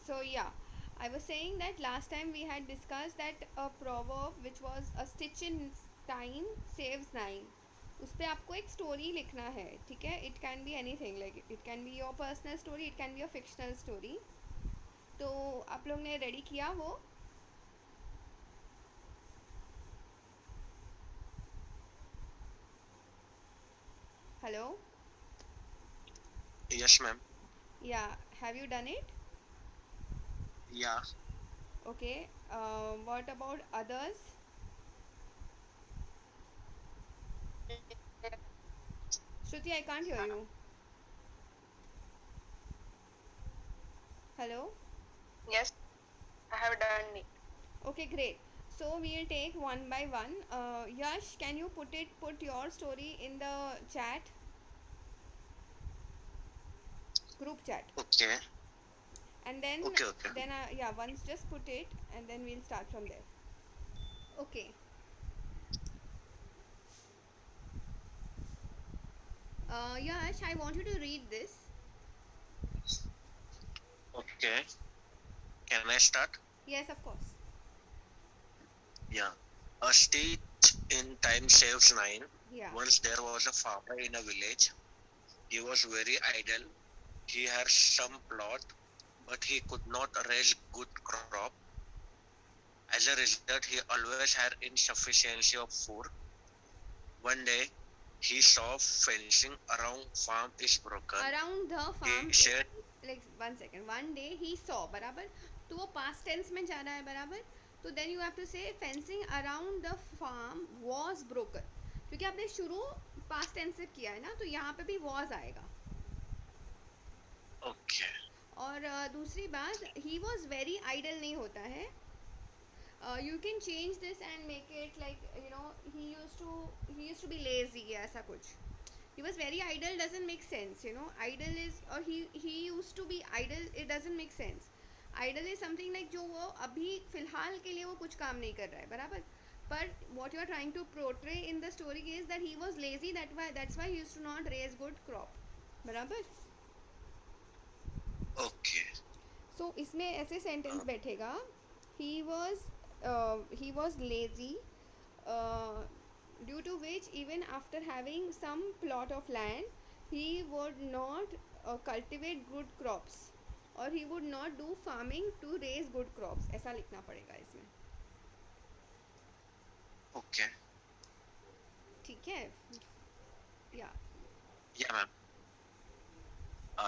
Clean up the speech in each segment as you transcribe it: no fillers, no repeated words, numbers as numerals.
So yeah, I was saying that last time we had discussed that a proverb which was a stitch in time saves nine. उस पे आपको एक story लिखना है, ठीक है? It can be anything, like it can be your personal story, it can be a fictional story. तो आप लोग ने रेडी किया वो? हेलो. Yes, ma'am. या, have you done it? Yeah. Okay. What about others? Shruti, I can't hear you. Hello. Yes, I have done it. Okay, great. So we'll take one by one. Yash, can you put your story in the chat, group chat, Okay. and then Okay. yeah, once just put it, and then we'll start from there. Okay. Yash, I want you to read this. Okay. Can I start? Yes, of course. Yeah. A stitch in time saves nine. Yeah. Once there was a farmer in a village. He was very idle. He had some plot, but he could not raise good crop. As a result, he always had insufficiency of food. One day, he saw fencing around farm is broken. Around the farm. He said, like 1 second. One day he saw, बराबर. तो वो past tense में जा रहा है, बराबर. तो then you have to say fencing around the farm was broken. क्योंकि आपने शुरू past tense से किया है ना, तो यहाँ पे भी was आएगा. okay. और दूसरी बात, he was very idle नहीं होता है. You can change this and make it like, he used to be lazy, ऐसा कुछ. He was very idle doesn't make sense, idle is, or he used to be idle, it doesn't make sense. Idle is something like जो वो अभी फिलहाल के लिए वो कुछ काम नहीं कर रहा है, बराबर. पर what you are trying to portray in the story is that he was lazy, that's why he used to not raise good crop, बराबर. Okay. So इसमें ऐसे सेंटेंस बैठेगा, he was lazy, uh, due to which even after having some plot of land he would not cultivate good crops, or he would not do farming to raise good crops. ऐसा लिखना पड़ेगा इसमें, Okay. ठीक है? या. Yeah, ma'am.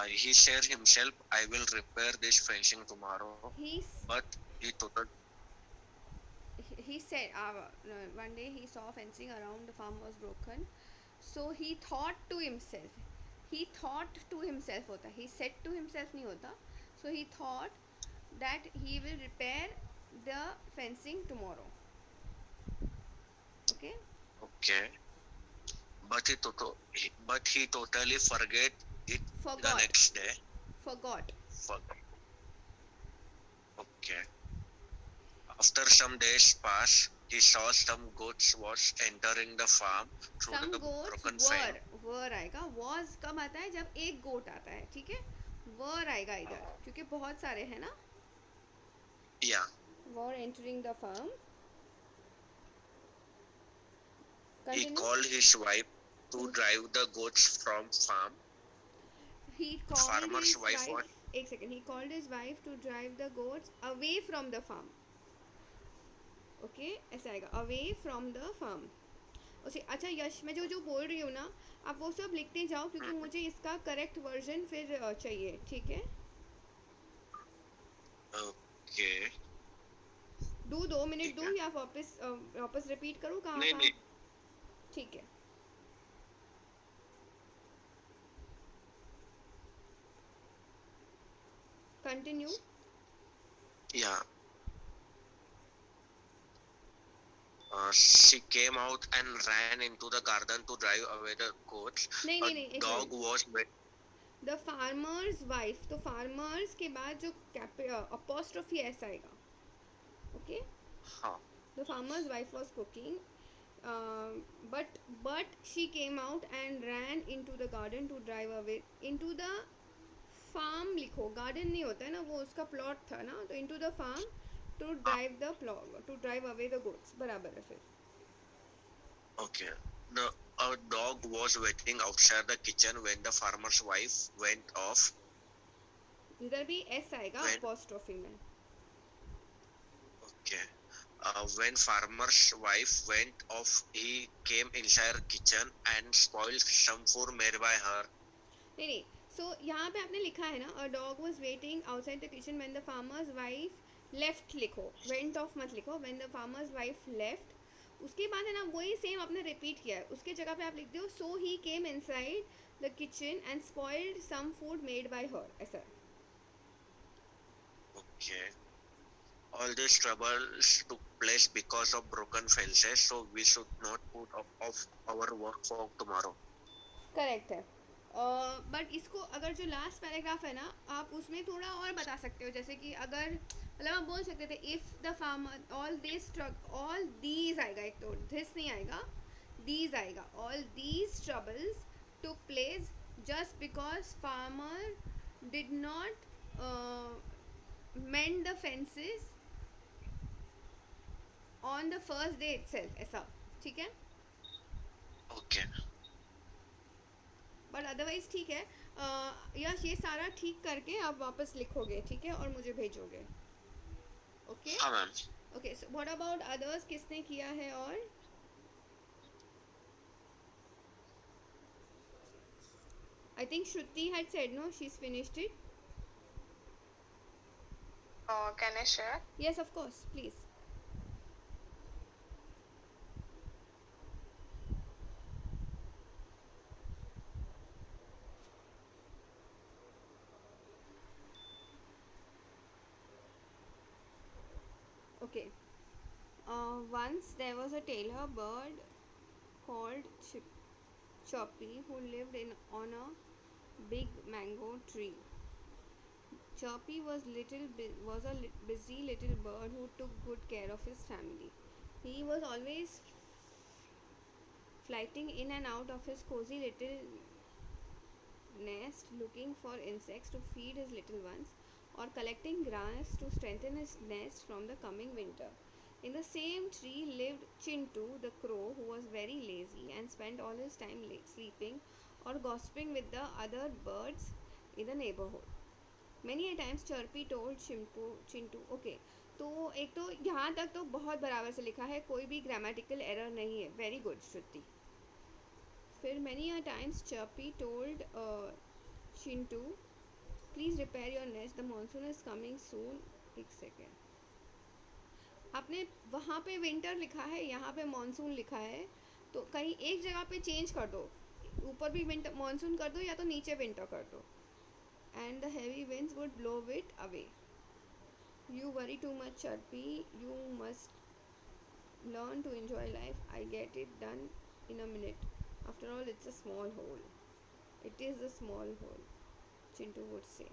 He said himself, I will repair this fencing tomorrow. But he said, one day he saw fencing around the farm was broken, so he thought to himself. होता, he said to himself नहीं होता. So he thought that he will repair the fencing tomorrow. Okay. Okay. But he totally forgot it the next day. Forgot. Okay. After some days passed, he saw some goats was entering the farm through some the goats broken fence. were आएगा. was कब आता है? जब एक गोट आता है, ठीक है? were आएगा इधर, क्योंकि बहुत सारे हैं ना. Yeah. were entering the farm. Continue. He called his wife to drive the goats from farm. He called his wife. एक second. He called his wife to drive the goats away from the farm. Okay, ऐसा आएगा, away from the farm. उसे अच्छा यश, मैं जो बोल रही हूँ ना, आप वो सब लिखते जाओ, क्योंकि मुझे इसका करेक्ट वर्जन फिर चाहिए, ठीक है? Okay. 2 मिनट दूँ या वापस रिपीट करूँ कहाँ? नहीं. ठीक है. Continue. Yeah. She came out and ran into the garden to drive away the goats. नहीं, dog was the farmer's wife. तो farmers के बाद जो apostrophe ऐसा आएगा. Okay. हाँ. The farmer's wife was cooking, but she came out and ran into the garden to drive away into the farm लिखो, garden नहीं होता है ना, वो उसका प्लॉट था ना, तो into the farm to drive the plot, to drive away the goods, बराबर है फिर. Okay. The A dog was waiting outside the kitchen when the farmer's wife went off. इधर भी एस आएगा When अपोस्ट्रोफी में. Okay. When farmer's wife went off, he came inside kitchen and spoiled some food made by her. नहीं नहीं, सो यहाँ पे आपने लिखा है ना, अ dog was waiting outside the kitchen when the farmer's wife left लिखो, वेंट ऑफ मत लिखो, when the farmer's wife left. उसके बाद है ना वही सेम आपने रिपीट किया है, उसके जगह पे आप लिख दो so he came inside the kitchen and spoiled some food made by her, ऐसा. Okay. All these troubles took place because of broken fences, so we should not put off our work for tomorrow. Correct है. But इसको अगर जो last paragraph है ना, आप उसमें थोड़ा और बता सकते हो, जैसे कि अगर मतलब आप बोल सकते थे if the farmer all these आएगा, एक तो दिस नहीं आएगा, दीज आएगा. All these troubles took place just because farmer did not mend the fences on the first day itself, ऐसा. ठीक है. Okay. बट अदरवाइज ठीक है. यश ये सारा ठीक करके आप वापस लिखोगे, ठीक है, और मुझे भेजोगे. ओके हाँ ma'am. Okay. So what about others, किसने किया है? और I think Shruti had said no, she is finished it. Can I share? Yes of course, please. Okay. Once there was a tailor bird called Choppy who lived on a big mango tree. Choppy was a busy little bird who took good care of his family. He was always flighting in and out of his cozy little nest looking for insects to feed his little ones, or collecting grass to strengthen his nest from the coming winter. In the same tree lived Chintu the crow, who was very lazy and spent all his time sleeping or gossiping with the other birds in the neighborhood. Many a times Chirpy told Chintu, okay, तो एक तो यहाँ तक तो बहुत बराबर से लिखा है, कोई भी ग्रामेटिकल एरर नहीं है. वेरी गुड श्रुति. फिर many a times Chirpy told Chintu, please repair your nest, the monsoon is coming soon. एक सेकेंड, आपने वहाँ पे विंटर लिखा है, यहाँ पे मानसून लिखा है, तो कहीं एक जगह पे चेंज कर दो, ऊपर भी विंटर मानसून कर दो या तो नीचे विंटर कर दो. And the heavy winds would blow it away. You worry too much, Chirpy. You must learn to enjoy life. I get it done in a minute. After all, it's a small hole. It is a small hole, Chintu would say.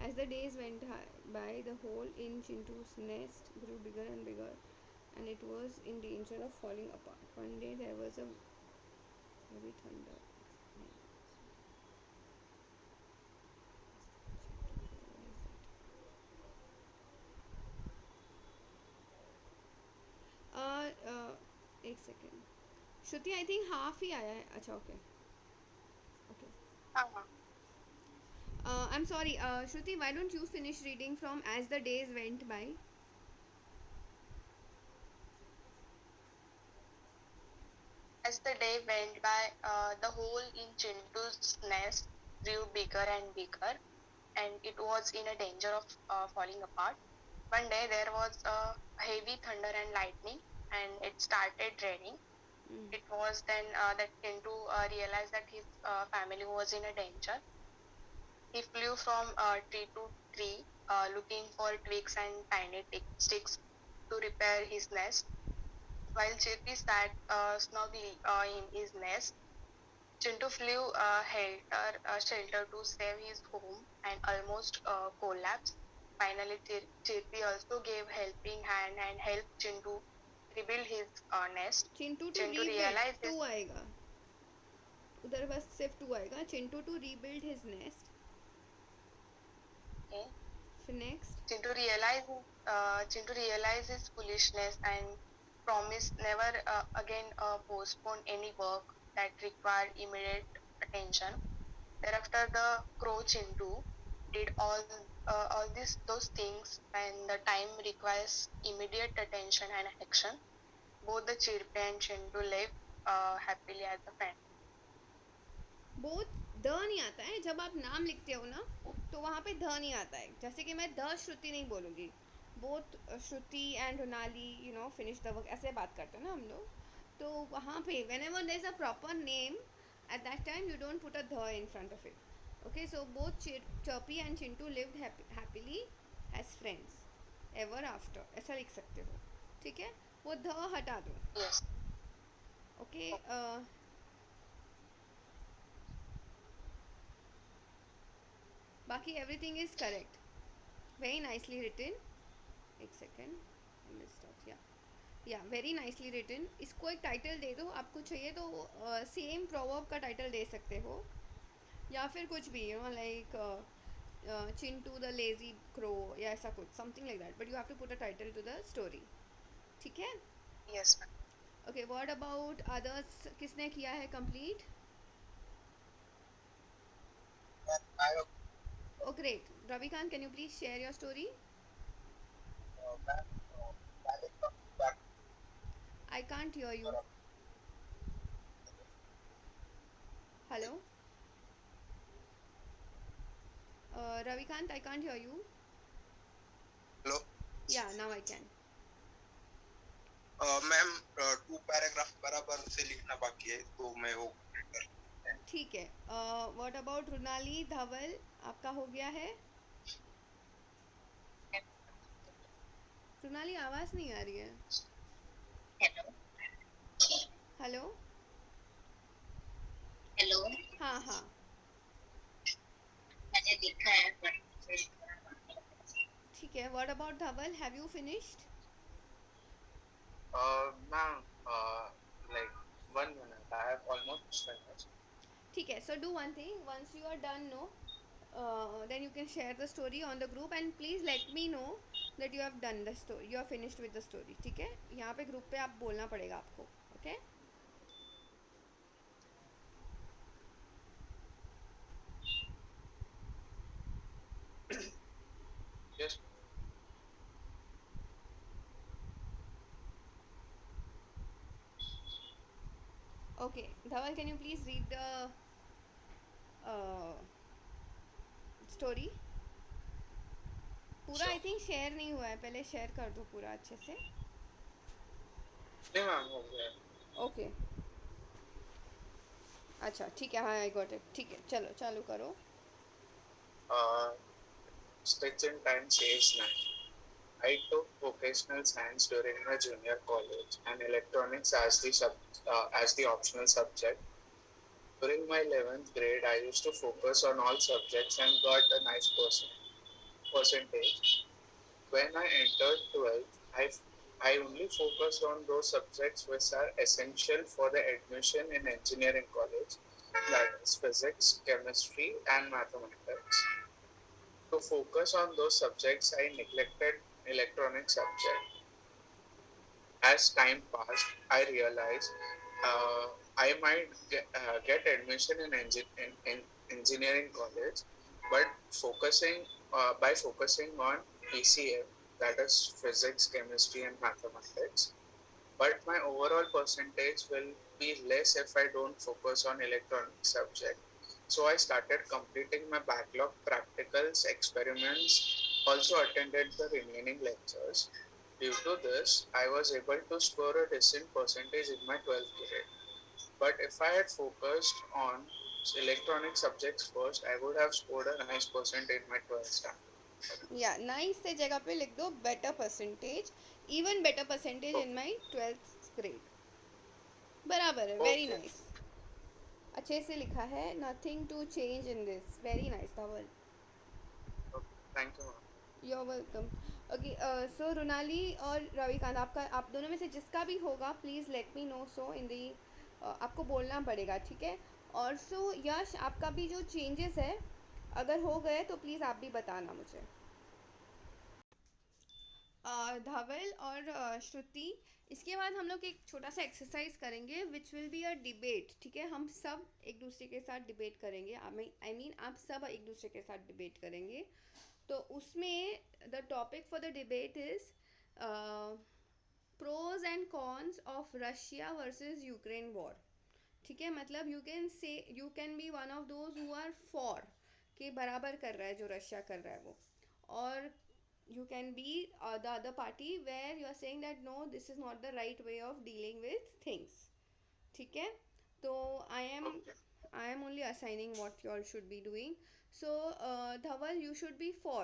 As the days went by, the hole in Chintu's nest grew bigger and bigger, and it was in danger of falling apart. One day there was a heavy thunder. एक second Shruti, I think half he आया है. अच्छा okay okay. I am sorry Shruti, why don't you finish reading from as the days went by. As the day went by, the hole in Chintu's nest grew bigger and bigger, and it was in a danger of falling apart. One day there was a heavy thunder and lightning, and it started raining. It was then that Chintu realized that his family was in a danger. He flew from tree to tree, looking for twigs and tiny sticks to repair his nest. While Chirpy sat snugly in his nest, Chintu flew shelter to save his home and almost collapsed. Finally, Chirpy also gave helping hand and helped Chintu rebuild his nest. Chintu to Chintu rebuild realized to आएगा, उधर बस सिर्फ to आएगा. Chintu to rebuild his nest. Okay. फिर next. Chintu realized his foolishness and promised never again postpone any work that required immediate attention. Thereafter, the crow Chintu did all those things when the time requires immediate attention and action. Both the Chirpe and Chintu lived happily as a friend. Both the नहीं आता है. जब आप नाम लिखते हो ना तो वहाँ पे ध नहीं आता है. जैसे कि मैं द श्रुति नहीं बोलूँगी. Both Shruti and Ronali finish the work, ऐसे बात करते हैं ना हम लोग. तो वहाँ पे whenever there is a proper name at that time you don't put a the in front of it. Okay, so both Chirpy and Chintu lived happily as friends ever after, ऐसा लिख सकते हो. ठीक है, वो ध हटा दो. Yes. ओके. बाकी everything is correct. Very nicely written. एक सेकेंड. या वेरी नाइसली रिटन. इसको एक टाइटल दे दो. आपको चाहिए तो सेम प्रोवर्ब का टाइटल दे सकते हो या फिर कुछ भी like Chintu the lazy crow या ऐसा कुछ something like that, but you have to put a title to the story. ठीक है. Yes, ma'am. Okay, what about others? किसने किया है complete? O great. Ravikant, can you please share your story? I can't hear you. Hello? Ravikant, I can't hear you. Hello. Yeah, now I can. Ma'am 2 paragraph बराबर से लिखना बाकी है तो मैं वो ठीक है. व्हाट अबाउट रुनाली धवल? आपका हो गया है? रुनाली, आवाज नहीं आ रही है. हेलो. हेलो. हाँ हाँ. मैंने लिखा है. ठीक है. What about Dhaval? Have you finished? Ma'am like 1 minute I have almost finished. ठीक है. So do one thing. Once you are done, no, then you can share the story on the group and please let me know that you have done the story. You are finished with the story. ठीक है. यहाँ पे group पे आप बोलना पड़ेगा आपको. Okay? Yes. Okay, Dhaval, can you please read the story? पूरा आई थिंक शेयर नहीं हुआ है. पहले शेयर कर दो पूरा अच्छे से. नहीं मैम हो गया. ओके. अच्छा ठीक है. हाँ, आई गॉट इट. ठीक है, चलो चालू करो. Stretching time saves nine. I took vocational science during my junior college and electronics as the optional subject. During my 11th grade, I used to focus on all subjects and got a nice percentage. When I entered 12th, I only focused on those subjects which are essential for the admission in engineering college, that is physics, chemistry, and mathematics. To focus on those subjects, I neglected electronics subject. As time passed, I realized I might get admission in engineering college, but by focusing on PCM, that is physics, chemistry, and mathematics. But my overall percentage will be less if I don't focus on electronics subject. So I started completing my backlog practicals, experiments, also attended the remaining lectures. Due to this, I was able to score a decent percentage in my 12th grade. But if I had focused on electronic subjects first, I would have scored a nice percent in my 12th standard. या nice से जगह पे लिख दो better percentage. Even better percentage in my 12th grade. बराबर है. Very nice. अच्छे से लिखा है. Nothing to change in this. Very nice Dhaval. Thank you. You are welcome. Okay, so Runali और रविकांत, आप दोनों में से जिसका भी होगा please let me know. So in the आपको बोलना पड़ेगा. ठीक है. और सो यश, आपका भी जो चेंजेस है अगर हो गए तो प्लीज़ आप भी बताना मुझे। धवल और श्रुति, इसके बाद हम लोग एक छोटा सा एक्सरसाइज करेंगे which will be a debate. ठीक है, हम सब एक दूसरे के साथ डिबेट करेंगे। आई मीन आप सब एक दूसरे के साथ डिबेट करेंगे। तो उसमें the topic for the debate is pros and cons of Russia versus Ukraine war. ठीक है, मतलब you can be one of those who are for, के बराबर कर रहा है जो रशिया कर रहा है वो, और you can be the other party where you are saying that no, this is not the right way of dealing with things. ठीक है, तो Okay. I am only assigning what you all should be doing. So Dhaval, you should be for.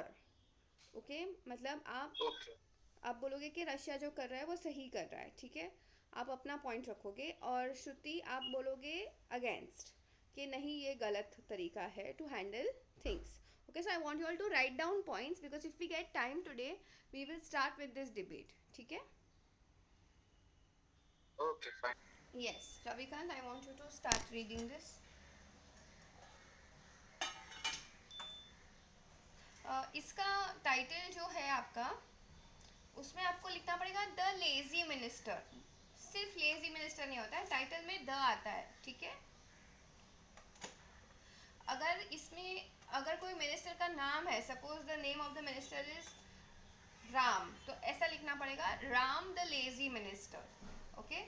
Okay, मतलब Okay. आप बोलोगे कि Russia जो कर रहा है वो सही कर रहा है। ठीक है, आप अपना पॉइंट रखोगे, और श्रुति आप बोलोगे अगेंस्ट, कि नहीं ये गलत तरीका है to handle things. Okay, so I want you all to write down points because if we get time today, we will start with this debate. ठीक है? Okay. Fine. Yes, Ravikant, I want you to start reading this. इसका title जो है आपका, उसमें आपको लिखना पड़ेगा द लेजी मिनिस्टर। सिर्फ लेजी मिनिस्टर नहीं होता है, टाइटल में द आता है। ठीक है, अगर इसमें अगर कोई मिनिस्टर का नाम है, suppose the name of the minister is Ram, तो ऐसा लिखना पड़ेगा Ram the lazy minister. Okay,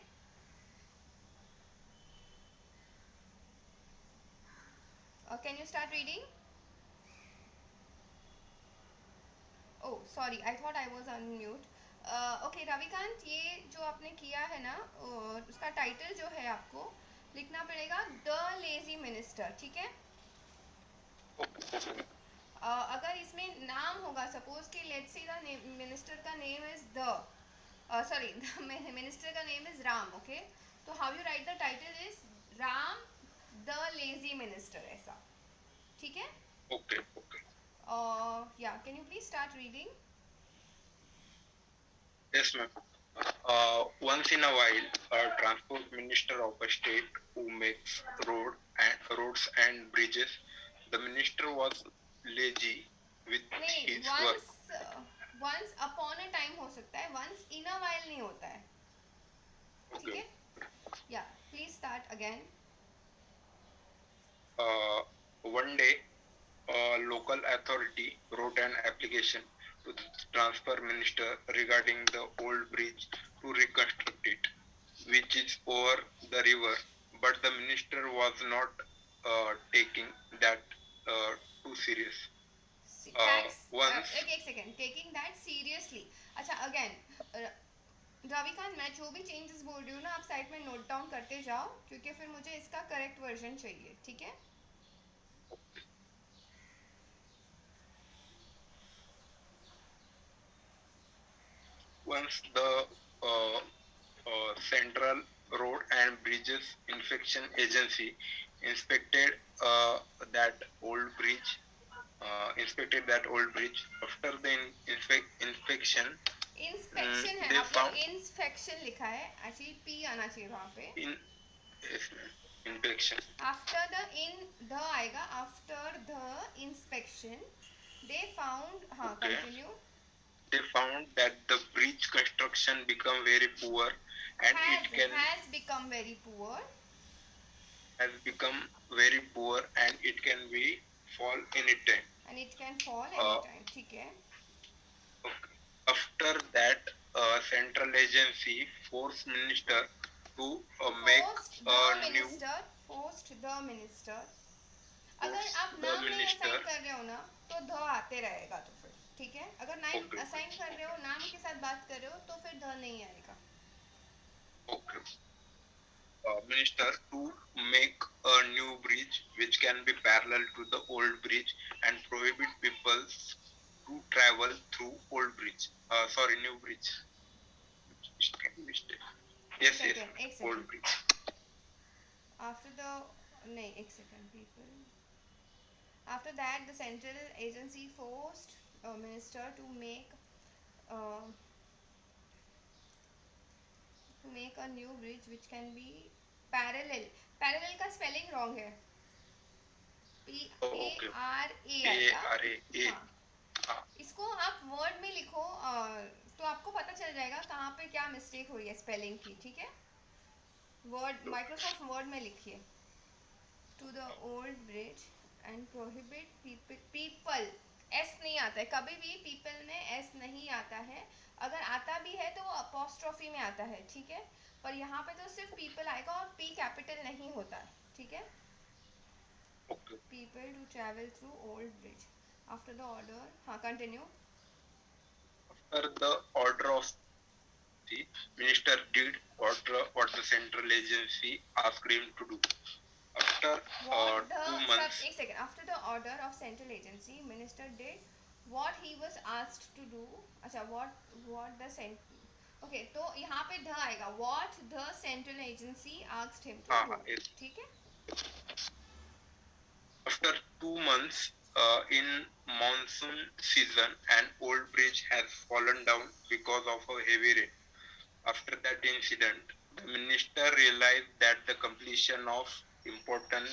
can you start reading? Oh sorry, I thought I was on mute. Okay Ravikant, ये जो आपने किया है ना, उसका टाइटल जो है आपको लिखना पड़ेगा द लेजी मिनिस्टर। ठीक है, अगर इसमें नाम होगा, सपोज कि लेट्स सी द मिनिस्टर का name is sorry the minister का नेम इज राम। ओके, तो how you right the title is Ram the lazy minister, ऐसा। ठीक है, Okay. Okay. या can you please start reading? Yes, ma'am. Once in a while, a transport minister of a state who makes roads and bridges, the minister was lazy with नहीं, his work. Once upon a time हो सकता है, once in a while नहीं होता है। ठीक Okay. है, या please start again. One day, a local authority wrote an application to the transfer minister regarding the old bridge to reconstruct it, which is over the river. But the minister was not taking that too serious. Once एक second, taking that seriously. अच्छा again Ravikant, मैं जो भी changes बोल रही हूँ ना, आप साइड में नोट डाउन करते जाओ, क्योंकि फिर मुझे इसका करेक्ट वर्जन चाहिए। ठीक है, once the Central Road and Bridges Inspection Agency inspected that old bridge. After the inspection, inspection है, they आपने found इंस्पेक्शन लिखा है, एक्चुअली पी आना चाहिए वहाँ पे। in inspection. After the in the आएगा, after the inspection they found, हाँ Okay. Continue. They found that the bridge construction become very poor and has become very poor, has become very poor and it can be fall anytime. and it can fall Uh, anytime. ठीक है, Okay. After that, central agency forced minister to make post a the new minister, post the minister। अगर force आप the नाम नहीं minister. Assign कर रहे हो ना, तो ध आते रहेगा। तो फिर ठीक है, अगर नाम Okay. असाइन कर रहे हो, नाम के साथ बात कर रहे हो, तो फिर ध नहीं आएगा। Okay. Minister to make a new bridge which can be parallel to the old bridge and prohibit people to travel through old bridge. Sorry, new bridge. Mistake. Yes, yes. एक Old second, bridge. After the, नहीं एक second people, after that the central agency forced minister to make a new bridge which can be parallel। parallel का spelling wrong है। Okay PARA ए आएगा। R A हाँ, हाँ इसको आप वर्ड में लिखो तो आपको पता चल जाएगा कहाँ पे क्या मिस्टेक हुई है स्पेलिंग की, ठीक है। वर्ड माइक्रोसॉफ्ट वर्ड में लिखिए, to the old bridge and prohibit people, S नहीं आता है कभी भी, पीपल में एस नहीं आता है, अगर आता भी है तो वो अपोस्ट्रोफी में आता है, ठीक है। पर यहाँ पे तो सिर्फ पीपल आएगा और पी कैपिटल नहीं होता है, ठीक है। Okay people to travel through old bridge after the order, हाँ continue. After the order of the minister did what the central agency asked him to do. After What the 2 months, एक second, after the order of central agency minister did what he was asked to do, अच्छा what the okay, तो यहाँ पे ध आएगा, what the central agency asked him to do, yes. ठीक है। After 2 months in monsoon season, an old bridge has fallen down because of a heavy rain. After that incident, the minister realized that the completion of important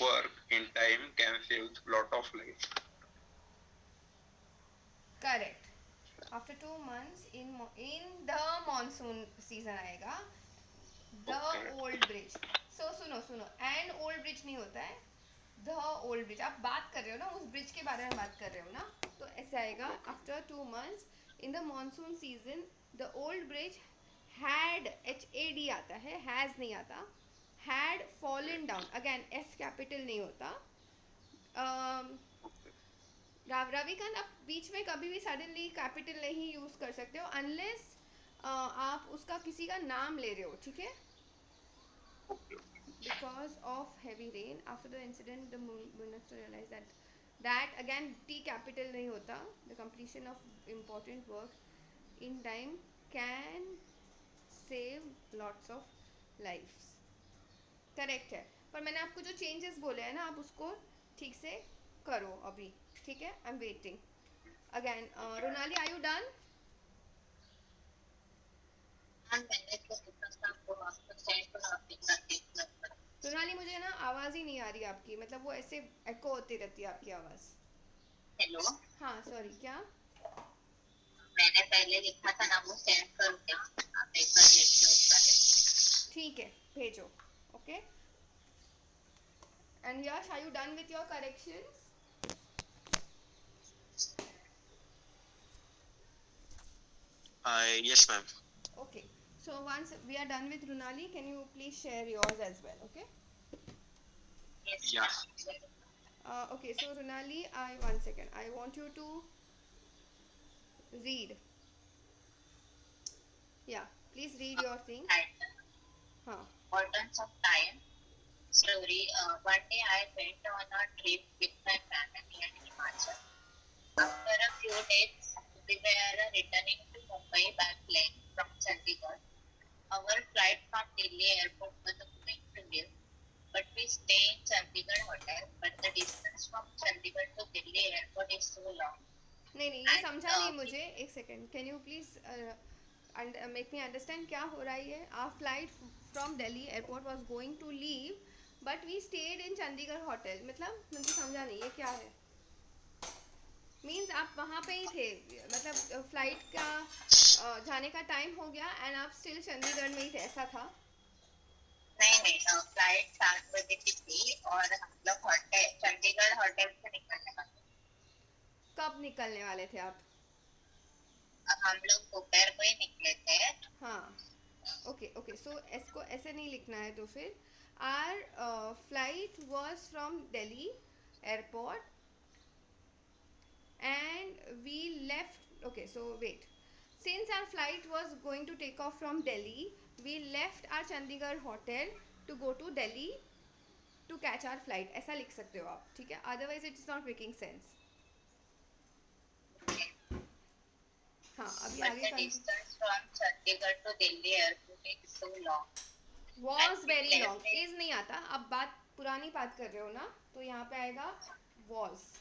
work in time can save lot of lives. करेक्ट, after 2 months in the monsoon season आएगा, the Okay. Old bridge. So सुनो and old bridge नहीं होता है, the old bridge. आप बात कर रहे हो ना उस ब्रिज के बारे में बात कर रहे हो ना, तो ऐसे आएगा, after 2 months in the monsoon season the old bridge had, HAD आता है, हैज नहीं आता, had fallen down, again F capital नहीं होता। रविकांत, आप बीच में कभी भी सडनली कैपिटल नहीं यूज कर सकते हो अनलेस आप उसका किसी का नाम ले रहे हो, ठीक है। Because of heavy rain after the incident the minister realized that again T capital नहीं होता, the completion of important work in time can save lots of lives, correct है। पर मैंने आपको जो चेंजेस बोले हैं ना आप उसको ठीक से करो अभी, ठीक है। I am waiting again. Ronali are you done? Ronali मुझे ना आवाज़ ही नहीं आ रही आपकी, मतलब वो ऐसे एको होती रहती है आपकी आवाज़। हेलो, हाँ सॉरी, क्या? मैंने पहले लिखा था ना वो सेंड कर दिया, आप एक बार देख लो उसका। ठीक है भेजो, okay. And Yash, are you done with your corrections? Yes, ma'am. Okay, so once we are done with Runali, can you please share yours as well, okay? Yes, Yeah. Okay, so Runali, one second, I want you to read. Yeah, please read your thing. Huh. Importance of time. Story. One day I went on a trip with my family in Himachal. After a few days, we were returning to Mumbai by plane from Chandigarh. Our flight from Delhi airport was going to leave, but we stay in Chandigarh hotel. But the distance from Chandigarh to Delhi airport is so long. नहीं ये समझा नहीं मुझे, एक second, can you please make me understand क्या हो रहा है। Our flight from Delhi airport was going to leave but we stayed in Chandigarh hotel, मतलब मुझे समझा नहीं ये क्या है। मीन्स आप वहाँ पे ही थे, मतलब फ्लाइट का जाने का टाइम हो गया एंड आप स्टिल चंडीगढ़ में ही थे, ऐसा था? नहीं, फ्लाइट 7 बजे की थी और हम लोग होटल चंडीगढ़ होटल से निकलने वाले। कब निकलने वाले थे आप? हम लोग दोपहर को ही निकले थे। हाँ ओके, सो इसको ऐसे नहीं लिखना है, तो फिर our flight was from Delhi airport and we left, okay so wait, since our flight was going to take off from Delhi, we left our Chandigarh hotel to go to Delhi to catch our flight, ऐसा लिख सकते हो आप, ठीक है। otherwise it's not making sense। हाँ अभी But आगे the distance from Chandigarh to Delhi airport is so long. was very long, is नहीं आता, अब बात पुरानी बात कर रहे हो ना, तो यहाँ पे आएगा was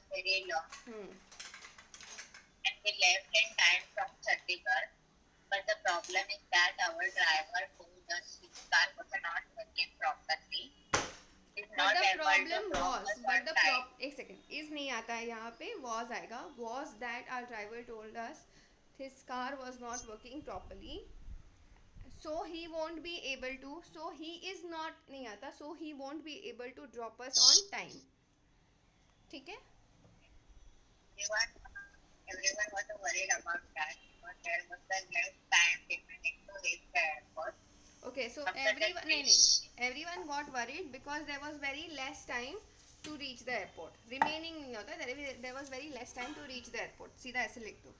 very long. And we left in time from Chandigarh, but the problem is that our driver told us his car was not working properly. Did But not the able to problem drop was, us but on the time. एक second is नहीं आता है यहाँ पे, was आएगा. Was that our driver told us his car was not working properly, so he won't be able to, so he is not नहीं आता, so he won't be able to drop us on time. ठीक है. Everyone, everyone was worried about that because there was the less time remaining to reach the airport. Okay, so After that, everyone नहीं everyone got worried because there was very less time to reach the airport. Remaining नहीं होता, there was very less time to reach the airport. सीधा ऐसे लिख दो.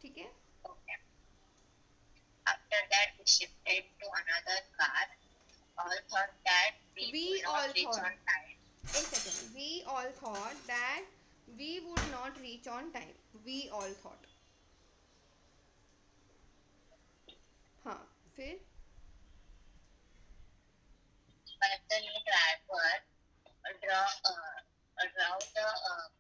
ठीक है. okay. After that, we shifted to another car. All thought that we We would all not reach thought. on time. एक second. We all thought that we would not reach on time. We all thought. हाँ फिर But the new driver drove the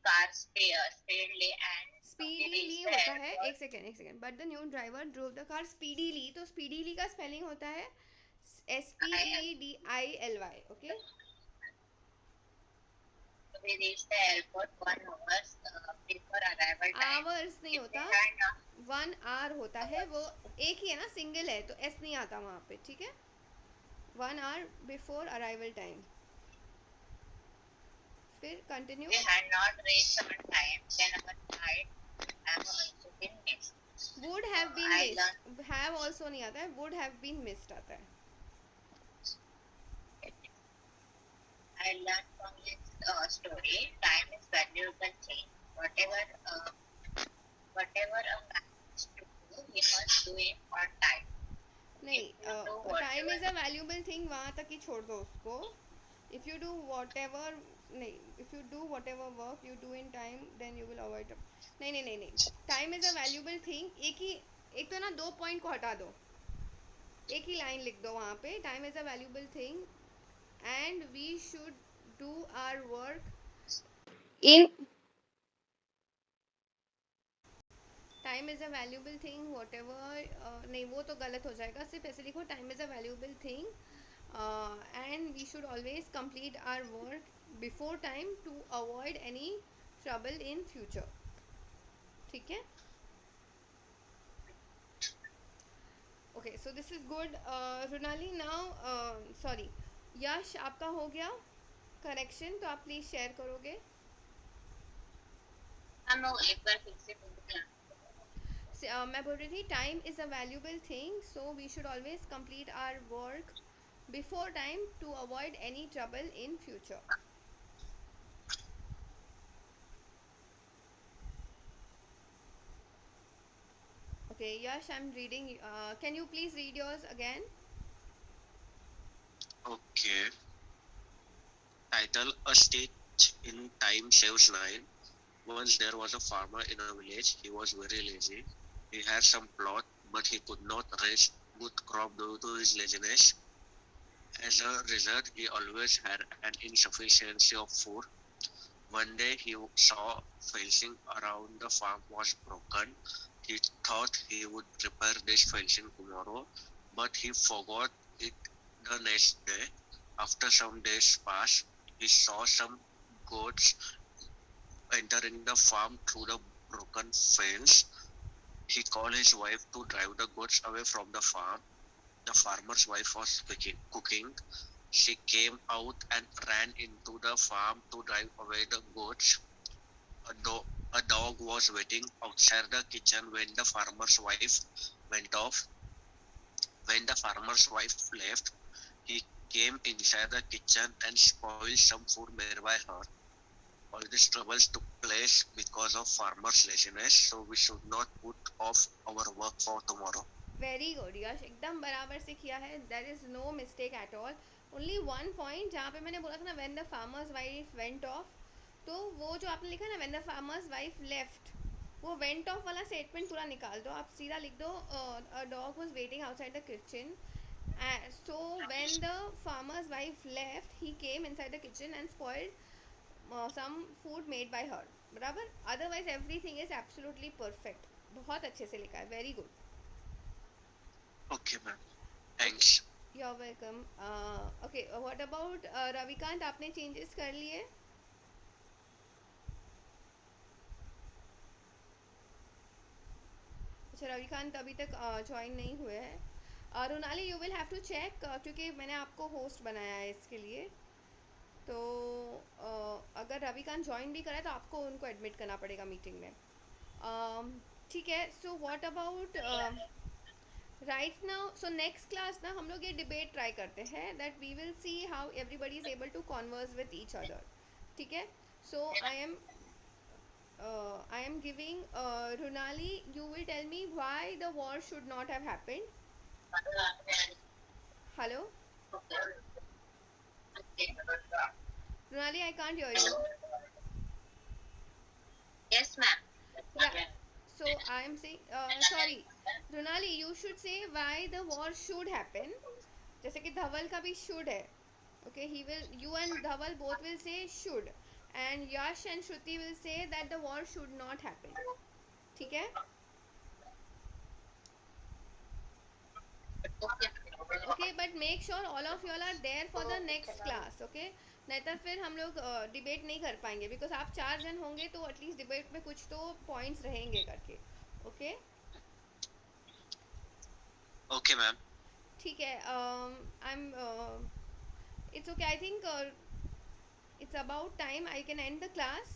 car speedily and we speedily reached the होता है. airport. एक second. But the new driver drove the car speedily, तो speedily का spelling होता है SPEDILY. Okay. We reached the airport 1 hour before arrival time. Hours नहीं If होता, we had not 1 hour होता है. वो एक ही है ना, सिंगल है, तो एस नहीं आता वहाँ पे. ठीक है. 1 hour बिफोर अराइवल टाइम. फिर continue. we had not reached on time, then our flight have also been missed. Would have been I missed. Have also नहीं आता है, वुड हैव बीन मिस्ड आता है. I learned from this story, time is valuable thing. Whatever a man has to do, he must do it on time. नहीं, If you do time is whatever, a valuable thing वहाँ तक ही छोड़ दो उसको. If you do whatever नहीं, if you do whatever work you do in time then you will avoid. नहीं नहीं नहीं नहीं, time is a valuable thing. एक तो ना 2 पॉइंट को हटा दो, एक ही लाइन लिख दो वहाँ पे. Time is a valuable thing and we should do our work in. Time is a valuable thing whatever, नहीं वो तो गलत हो जाएगा. सिर्फ ऐसे लिखो time is a valuable thing and we should always complete our work before time to avoid any trouble in future. ठीक है. Okay, so this is good. Runali now, sorry Yash, आपका हो गया करेक्शन, तो आप प्लीज़ शेयर करोगे. no, एक बार फिर से बोलना. मैं बोल रही थी time is a valuable thing, so we should always complete our work before time to avoid any trouble in future. Okay, Yash, I'm reading. Can you please read yours again? Okay. Title: A Stitch in Time Saves Nine. Once there was a farmer in a village. He was very lazy. He had some plot, but he could not raise good crop due to his laziness. As a result, he always had an insufficiency of food. One day he saw fencing around the farm was broken. He thought he would repair this fencing tomorrow, but he forgot it the next day. After some days passed, he saw some goats entering the farm through the broken fence. He called his wife to drive the goats away from the farm. The farmer's wife was cooking. She came out and ran into the farm to drive away the goats. A dog was waiting outside the kitchen when the farmer's wife went off. When the farmer's wife left, he came inside the kitchen and spoiled some food made by her. All these troubles took place because of farmer's laziness, so we should not put off our work for tomorrow. Very good Yash, एकदम बराबर से किया है. There is no mistake at all. Only one point जहाँ पे मैंने बोला था ना, when the farmer's wife went off, तो वो जो आपने लिखा ना when the farmer's wife left, वो वेंट ऑफ वाला स्टेटमेंट पूरा निकाल दो. आप सीधा लिख दो a dog was waiting outside the kitchen. So when the farmer's wife left, he came inside the kitchen and spoiled some food made by her. बराबर. Otherwise everything is absolutely perfect. बहुत अच्छे से लिखा है. Very good. Okay, ma'am. Thanks. You are welcome. Okay, what about Ravikant, आपने changes कर लिए? अच्छा, रविकांत अभी तक ज्वाइन नहीं हुए हैं. Ronali, you will have to check, क्योंकि मैंने आपको होस्ट बनाया है इसके लिए. तो अगर रविकांत ज्वाइन भी करे तो आपको उनको एडमिट करना पड़ेगा मीटिंग में. ठीक है. So what about right now, so next class ना हम लोग ये डिबेट ट्राई करते हैं, that we will see how everybody is able to converse with each other. ठीक है. सो I am giving Runali, you will tell me why the war should not have happened. Hello? Runali, I can't hear you. Yes, ma'am. Yeah. So I am saying, sorry, Runali, you should say why the war should happen. जैसे कि धवल का भी should है. Okay, he will, you and Dhaval both will say should, and Yash and Shruti will say that the war should not happen. ठीक है? Okay, but make sure all of you all are there for the next class. Okay? नहीं तो फिर हम लोग debate नहीं कर पाएंगे, बिकॉज आप 4 जन होंगे तो एटलीस्ट डिबेट में कुछ तो पॉइंट्स रहेंगे करके. ओके? Okay, ma'am. ठीक है. I M, it's okay, I think it's about time I can and the class.